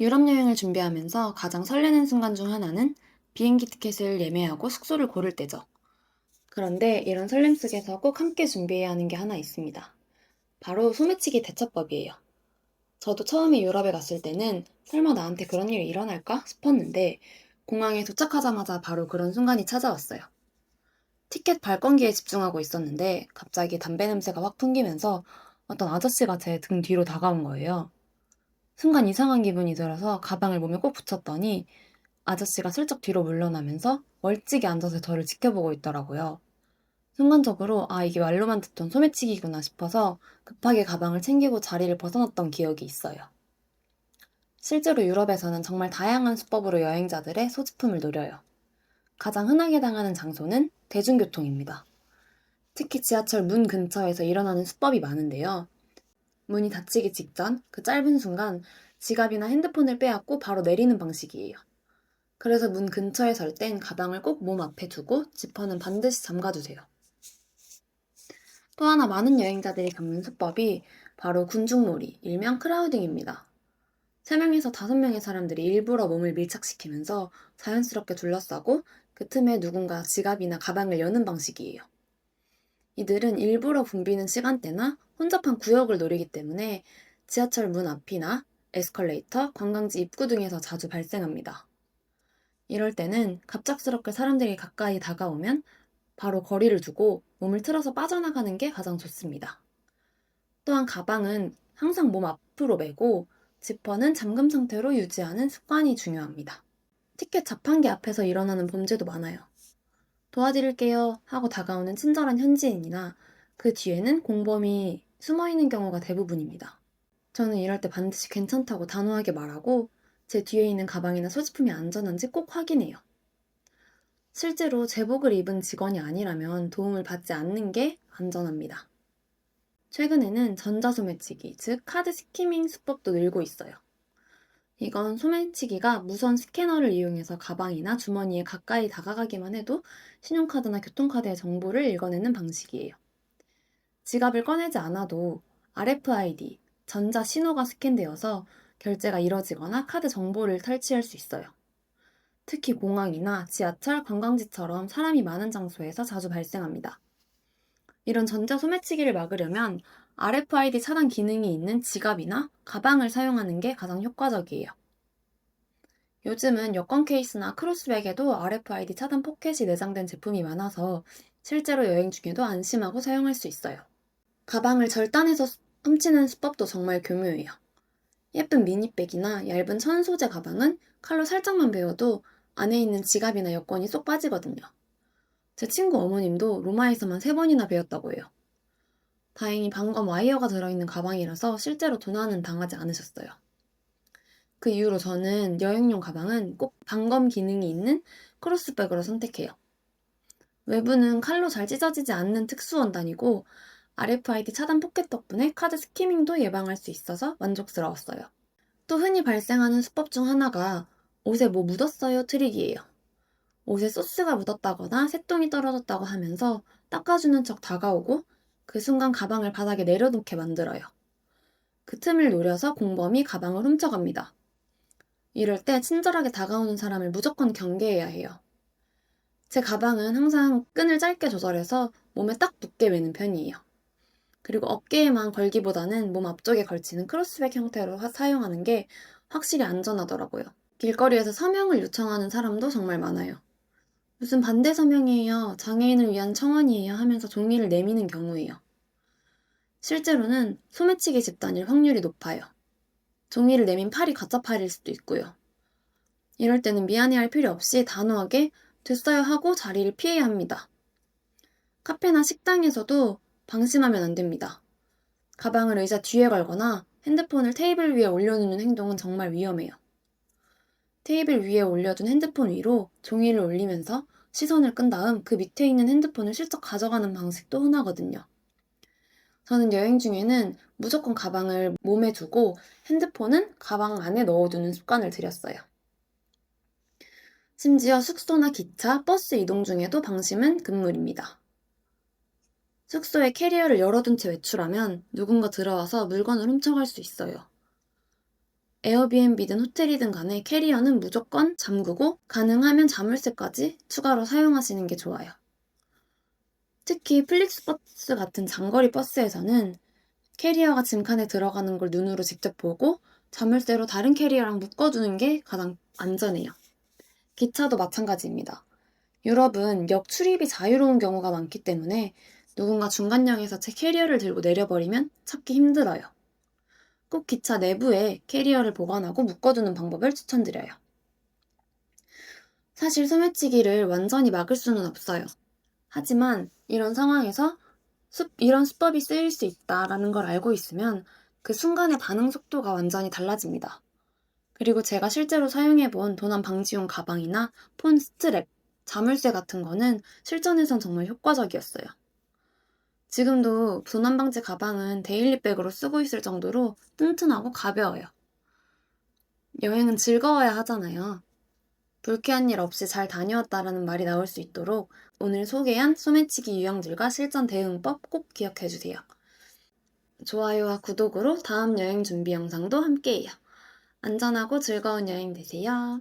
유럽 여행을 준비하면서 가장 설레는 순간 중 하나는 비행기 티켓을 예매하고 숙소를 고를 때죠. 그런데 이런 설렘 속에서 꼭 함께 준비해야 하는 게 하나 있습니다. 바로 소매치기 대처법이에요. 저도 처음에 유럽에 갔을 때는 설마 나한테 그런 일이 일어날까 싶었는데 공항에 도착하자마자 바로 그런 순간이 찾아왔어요. 티켓 발권기에 집중하고 있었는데 갑자기 담배 냄새가 확 풍기면서 어떤 아저씨가 제 등 뒤로 다가온 거예요. 순간 이상한 기분이 들어서 가방을 몸에 꼭 붙였더니 아저씨가 슬쩍 뒤로 물러나면서 멀찍이 앉아서 저를 지켜보고 있더라고요. 순간적으로 아, 이게 말로만 듣던 소매치기구나 싶어서 급하게 가방을 챙기고 자리를 벗어났던 기억이 있어요. 실제로 유럽에서는 정말 다양한 수법으로 여행자들의 소지품을 노려요. 가장 흔하게 당하는 장소는 대중교통입니다. 특히 지하철 문 근처에서 일어나는 수법이 많은데요. 문이 닫히기 직전 그 짧은 순간 지갑이나 핸드폰을 빼앗고 바로 내리는 방식이에요. 그래서 문 근처에 설 땐 가방을 꼭 몸 앞에 두고 지퍼는 반드시 잠가두세요. 또 하나 많은 여행자들이 겪는 수법이 바로 군중놀이, 일명 크라우딩입니다. 3명에서 5명의 사람들이 일부러 몸을 밀착시키면서 자연스럽게 둘러싸고 그 틈에 누군가 지갑이나 가방을 여는 방식이에요. 이들은 일부러 붐비는 시간대나 혼잡한 구역을 노리기 때문에 지하철 문 앞이나 에스컬레이터, 관광지 입구 등에서 자주 발생합니다. 이럴 때는 갑작스럽게 사람들이 가까이 다가오면 바로 거리를 두고 몸을 틀어서 빠져나가는 게 가장 좋습니다. 또한 가방은 항상 몸 앞으로 메고 지퍼는 잠금 상태로 유지하는 습관이 중요합니다. 티켓 자판기 앞에서 일어나는 범죄도 많아요. 도와드릴게요 하고 다가오는 친절한 현지인이나 그 뒤에는 공범이 숨어있는 경우가 대부분입니다. 저는 이럴 때 반드시 괜찮다고 단호하게 말하고 제 뒤에 있는 가방이나 소지품이 안전한지 꼭 확인해요. 실제로 제복을 입은 직원이 아니라면 도움을 받지 않는 게 안전합니다. 최근에는 전자소매치기, 즉 카드 스키밍 수법도 늘고 있어요. 이건 소매치기가 무선 스캐너를 이용해서 가방이나 주머니에 가까이 다가가기만 해도 신용카드나 교통카드의 정보를 읽어내는 방식이에요. 지갑을 꺼내지 않아도 RFID, 전자 신호가 스캔되어서 결제가 이뤄지거나 카드 정보를 탈취할 수 있어요. 특히 공항이나 지하철, 관광지처럼 사람이 많은 장소에서 자주 발생합니다. 이런 전자 소매치기를 막으려면 RFID 차단 기능이 있는 지갑이나 가방을 사용하는 게 가장 효과적이에요. 요즘은 여권 케이스나 크로스백에도 RFID 차단 포켓이 내장된 제품이 많아서 실제로 여행 중에도 안심하고 사용할 수 있어요. 가방을 절단해서 훔치는 수법도 정말 교묘해요. 예쁜 미니백이나 얇은 천 소재 가방은 칼로 살짝만 베어도 안에 있는 지갑이나 여권이 쏙 빠지거든요. 제 친구 어머님도 로마에서만 3번이나 베었다고 해요. 다행히 방검 와이어가 들어있는 가방이라서 실제로 도난은 당하지 않으셨어요. 그 이후로 저는 여행용 가방은 꼭 방검 기능이 있는 크로스백으로 선택해요. 외부는 칼로 잘 찢어지지 않는 특수 원단이고 RFID 차단 포켓 덕분에 카드 스키밍도 예방할 수 있어서 만족스러웠어요. 또 흔히 발생하는 수법 중 하나가 옷에 뭐 묻었어요 트릭이에요. 옷에 소스가 묻었다거나 새똥이 떨어졌다고 하면서 닦아주는 척 다가오고 그 순간 가방을 바닥에 내려놓게 만들어요. 그 틈을 노려서 공범이 가방을 훔쳐갑니다. 이럴 때 친절하게 다가오는 사람을 무조건 경계해야 해요. 제 가방은 항상 끈을 짧게 조절해서 몸에 딱 붙게 매는 편이에요. 그리고 어깨에만 걸기보다는 몸 앞쪽에 걸치는 크로스백 형태로 사용하는 게 확실히 안전하더라고요. 길거리에서 서명을 요청하는 사람도 정말 많아요. 무슨 반대 서명이에요, 장애인을 위한 청원이에요 하면서 종이를 내미는 경우예요. 실제로는 소매치기 집단일 확률이 높아요. 종이를 내민 팔이 가짜 팔일 수도 있고요. 이럴 때는 미안해할 필요 없이 단호하게 됐어요 하고 자리를 피해야 합니다. 카페나 식당에서도 방심하면 안 됩니다. 가방을 의자 뒤에 걸거나 핸드폰을 테이블 위에 올려놓는 행동은 정말 위험해요. 테이블 위에 올려둔 핸드폰 위로 종이를 올리면서 시선을 끈 다음 그 밑에 있는 핸드폰을 슬쩍 가져가는 방식도 흔하거든요. 저는 여행 중에는 무조건 가방을 몸에 두고 핸드폰은 가방 안에 넣어두는 습관을 들였어요. 심지어 숙소나 기차, 버스 이동 중에도 방심은 금물입니다. 숙소에 캐리어를 열어둔 채 외출하면 누군가 들어와서 물건을 훔쳐갈 수 있어요. 에어비앤비든 호텔이든 간에 캐리어는 무조건 잠그고 가능하면 자물쇠까지 추가로 사용하시는 게 좋아요. 특히 플릭스버스 같은 장거리 버스에서는 캐리어가 짐칸에 들어가는 걸 눈으로 직접 보고 자물쇠로 다른 캐리어랑 묶어두는 게 가장 안전해요. 기차도 마찬가지입니다. 유럽은 역 출입이 자유로운 경우가 많기 때문에 누군가 중간역에서 제 캐리어를 들고 내려버리면 찾기 힘들어요. 꼭 기차 내부에 캐리어를 보관하고 묶어두는 방법을 추천드려요. 사실 소매치기를 완전히 막을 수는 없어요. 하지만 이런 상황에서 이런 수법이 쓰일 수 있다라는 걸 알고 있으면 그 순간의 반응 속도가 완전히 달라집니다. 그리고 제가 실제로 사용해본 도난 방지용 가방이나 폰 스트랩, 자물쇠 같은 거는 실전에선 정말 효과적이었어요. 지금도 도난 방지 가방은 데일리백으로 쓰고 있을 정도로 튼튼하고 가벼워요. 여행은 즐거워야 하잖아요. 불쾌한 일 없이 잘 다녀왔다라는 말이 나올 수 있도록 오늘 소개한 소매치기 유형들과 실전 대응법 꼭 기억해주세요. 좋아요와 구독으로 다음 여행 준비 영상도 함께해요. 안전하고 즐거운 여행 되세요.